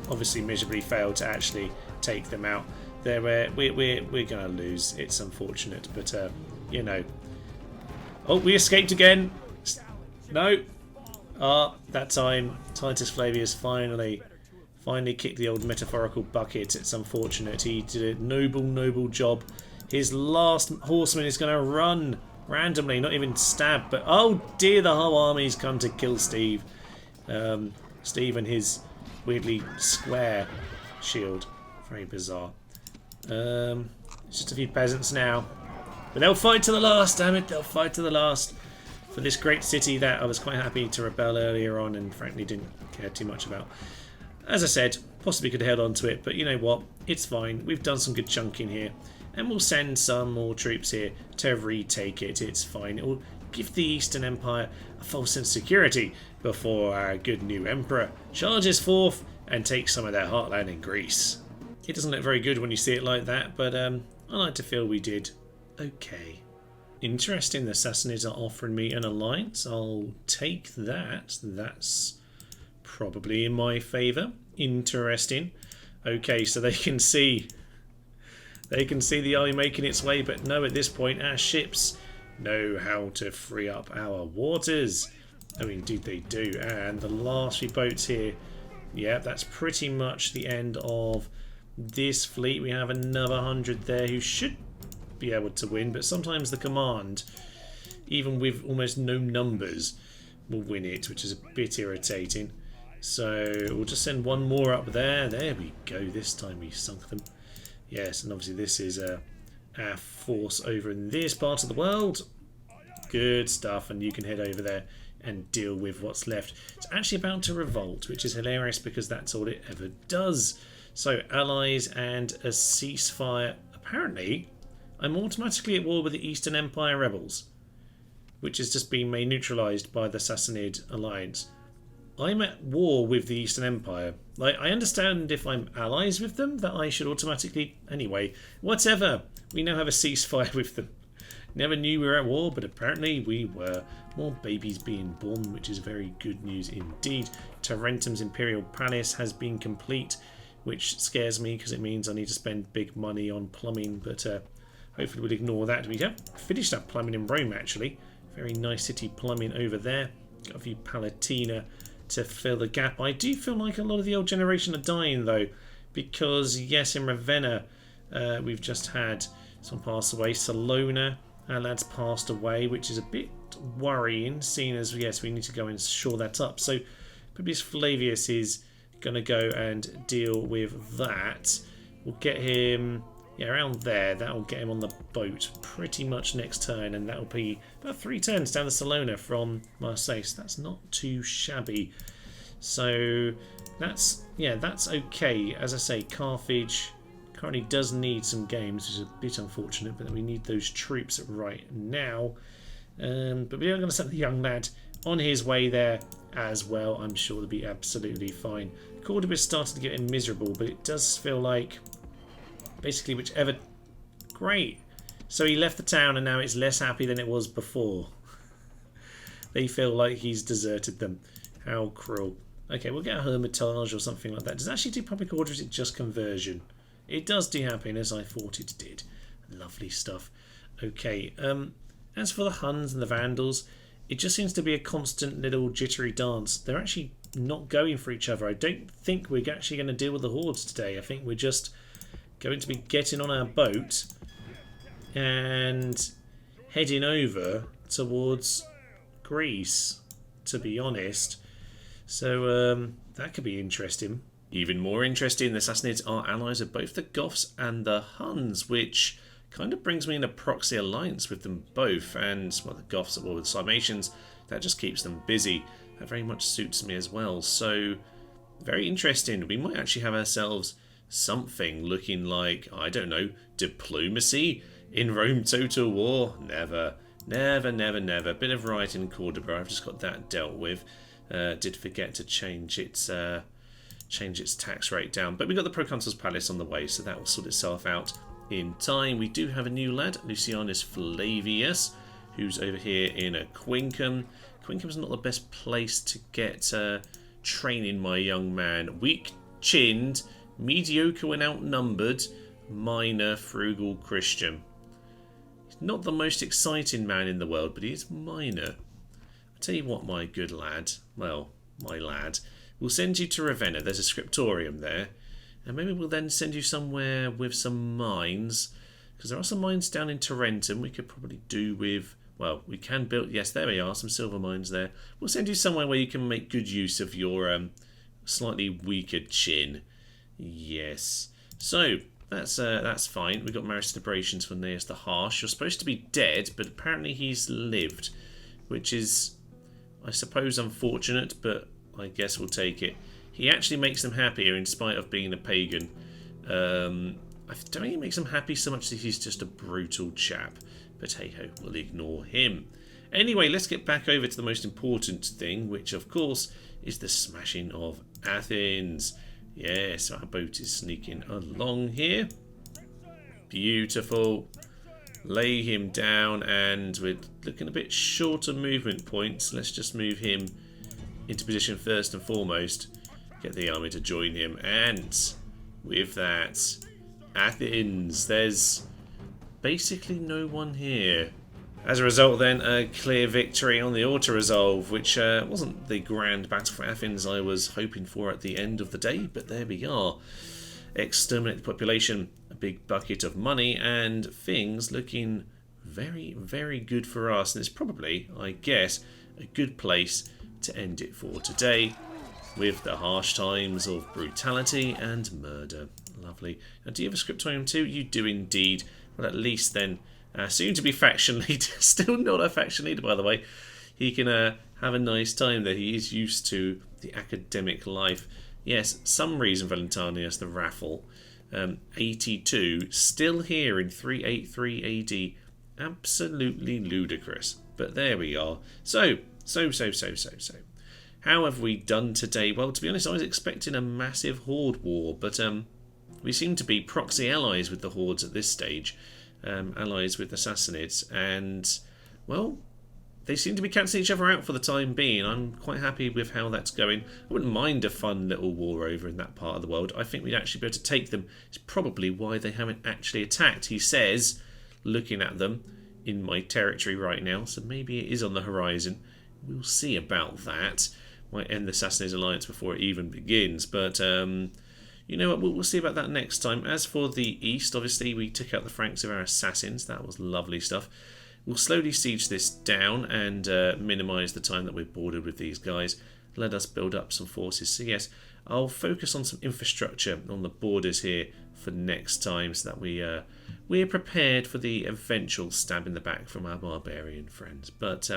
obviously miserably failed to actually take them out. We're going to lose. It's unfortunate, but you know. Oh, we escaped again. No. That time Titus Flavius finally kicked the old metaphorical bucket. It's unfortunate. He did a noble job. His last horseman is going to run randomly, not even stab, but oh dear, the whole army's come to kill Steve. Steve and his weirdly square shield. Very bizarre. It's just a few peasants now. But they'll fight to the last, damn it, they'll fight to the last. For this great city that I was quite happy to rebel earlier on and frankly didn't care too much about. As I said, possibly could have held on to it, but you know what? It's fine. We've done some good chunking here. And we'll send some more troops here to retake it. It's fine. It will give the Eastern Empire a false sense of security before our good new emperor charges forth and takes some of their heartland in Greece. It doesn't look very good when you see it like that, but I like to feel we did okay. Interesting, the Sassanids are offering me an alliance. I'll take that. That's probably in my favour. Interesting. Okay, so they can see the army making its way, but no, at this point our ships know how to free up our waters. I mean, indeed they do. And the last few boats here, yeah, that's pretty much the end of this fleet. We have another 100 there who should be able to win, but sometimes the command, even with almost no numbers, will win it, which is a bit irritating. So we'll just send one more up there. There we go. This time we sunk them. Yes, and obviously this is our force over in this part of the world. Good stuff, and you can head over there and deal with what's left. It's actually about to revolt, which is hilarious because that's all it ever does. So allies and a ceasefire. Apparently I'm automatically at war with the Eastern Empire rebels, which has just been made neutralised by the Sassanid alliance. I'm at war with the Eastern Empire. Like, I understand if I'm allies with them that I should automatically... Anyway, whatever. We now have a ceasefire with them. Never knew we were at war, but apparently we were. More babies being born, which is very good news indeed. Tarentum's Imperial Palace has been complete, which scares me because it means I need to spend big money on plumbing, but hopefully we'll ignore that. We have finished up plumbing in Rome, actually. Very nice city plumbing over there. Got a few Palatina to fill the gap. I do feel like a lot of the old generation are dying, though, because, yes, in Ravenna, we've just had someone pass away. Salona, our lad's passed away, which is a bit worrying, seeing as, yes, we need to go and shore that up. So Publius Flavius is going to go and deal with that. We'll get him, yeah, around there. That'll get him on the boat pretty much next turn, and that'll be about 3 turns down to Salona from Marseille. So that's not too shabby. So that's, yeah, that's okay. As I say, Carthage currently does need some games, which is a bit unfortunate, but we need those troops right now. But we are going to send the young lad on his way there as well. I'm sure they'll be absolutely fine. Cordoba's starting to get miserable, but it does feel like basically whichever... Great. So he left the town and now it's less happy than it was before. They feel like he's deserted them. How cruel. Okay, we'll get a Hermitage or something like that. Does it actually do public order or is it just conversion? It does do happiness, I thought it did. Lovely stuff. Okay, as for the Huns and the Vandals, it just seems to be a constant little jittery dance. They're actually not going for each other. I don't think we're actually going to deal with the Hordes today. I think we're just going to be getting on our boat and heading over towards Greece, to be honest. So that could be interesting. Even more interesting, the Sassanids are allies of both the Goths and the Huns, which kind of brings me in a proxy alliance with them both. And, well, the Goths are all with the Sarmatians. That just keeps them busy. That very much suits me as well. So, very interesting. We might actually have ourselves something looking like, I don't know, diplomacy in Rome Total War. Never. Never, never, never. Bit of riot in Cordoba. I've just got that dealt with. Did forget to change its tax rate down. But we've got the Proconsul's Palace on the way, so that will sort itself out in time. We do have a new lad, Lucianus Flavius, who's over here in a Quincum. Quincum's not the best place to get training, my young man. Weak-chinned, mediocre when outnumbered, minor, frugal Christian. He's not the most exciting man in the world, but he is minor. I'll tell you what, my good lad, well, my lad, we'll send you to Ravenna. There's a scriptorium there. And maybe we'll then send you somewhere with some mines. Because there are some mines down in Tarentum we could probably do with... Well, we can build... Yes, there we are, some silver mines there. We'll send you somewhere where you can make good use of your slightly weaker chin. Yes. So, that's fine. We've got marriage celebrations for Neas the Harsh. You're supposed to be dead, but apparently he's lived. Which is, I suppose, unfortunate, but I guess we'll take it. He actually makes them happier in spite of being a pagan. I don't think he makes them happy so much that he's just a brutal chap. But hey-ho, we'll ignore him. Anyway, let's get back over to the most important thing, which of course is the smashing of Athens. Yes, our boat is sneaking along here. Beautiful. Lay him down, and we're looking a bit short of movement points. Let's just move him into position first and foremost. Get the army to join him, and with that, Athens, there's basically no one here. As a result then, a clear victory on the auto-resolve, which wasn't the grand battle for Athens I was hoping for at the end of the day, but there we are. Exterminate the population, a big bucket of money, and things looking very, very good for us. And it's probably, I guess, a good place to end it for today, with the harsh times of brutality and murder. Lovely. Now, do you have a scriptorium too? You do indeed. Well, at least then, soon to be faction leader, still not a faction leader by the way, he can have a nice time there. He is used to the academic life. Yes, some reason Valentinius the Raffle, 82, still here in 383 AD. Absolutely ludicrous. But there we are. So. How have we done today? Well, to be honest, I was expecting a massive Horde war, but we seem to be proxy allies with the Hordes at this stage, allies with the Sassanids, and, well, they seem to be cancelling each other out for the time being. I'm quite happy with how that's going. I wouldn't mind a fun little war over in that part of the world. I think we'd actually be able to take them. It's probably why they haven't actually attacked, he says, looking at them in my territory right now, so maybe it is on the horizon. We'll see about that. Might end the Sassanid alliance before it even begins, but you know what, we'll see about that next time. As for the east, obviously we took out the Franks of our assassins. That was lovely stuff. We'll slowly siege this down and minimise the time that we're bordered with these guys. Let us build up some forces. So yes, I'll focus on some infrastructure on the borders here for next time, so that we're prepared for the eventual stab in the back from our barbarian friends. But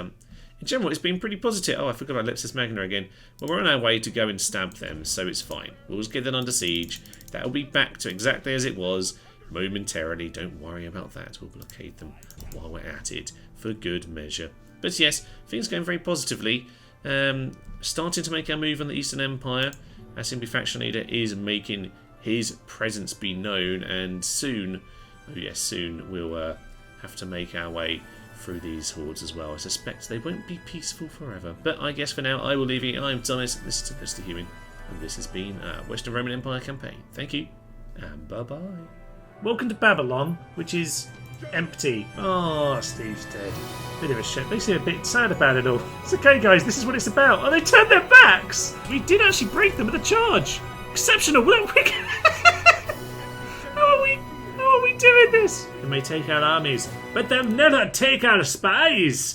in general, it's been pretty positive. Oh, I forgot about Lepsis Magna again. Well, we're on our way to go and stab them, so it's fine. We'll just get them under siege. That'll be back to exactly as it was momentarily. Don't worry about that. We'll blockade them while we're at it for good measure. But yes, things going very positively. Starting to make our move on the Eastern Empire. Our Simply Faction Leader is making his presence be known, and soon, oh yes, soon we'll have to make our way through these hordes as well. I suspect they won't be peaceful forever. But I guess for now, I will leave you. I'm Thomas, this is Mr. Human, and this has been our Western Roman Empire campaign. Thank you, and bye-bye. Welcome to Babylon, which is empty. Oh, Steve's dead. Bit of a shit. They seem a bit sad about it all. It's okay, guys, this is what it's about. Oh, they turned their backs! We did actually break them with a charge. Exceptional. How are we doing this? They may take our armies, but they'll never take our spies.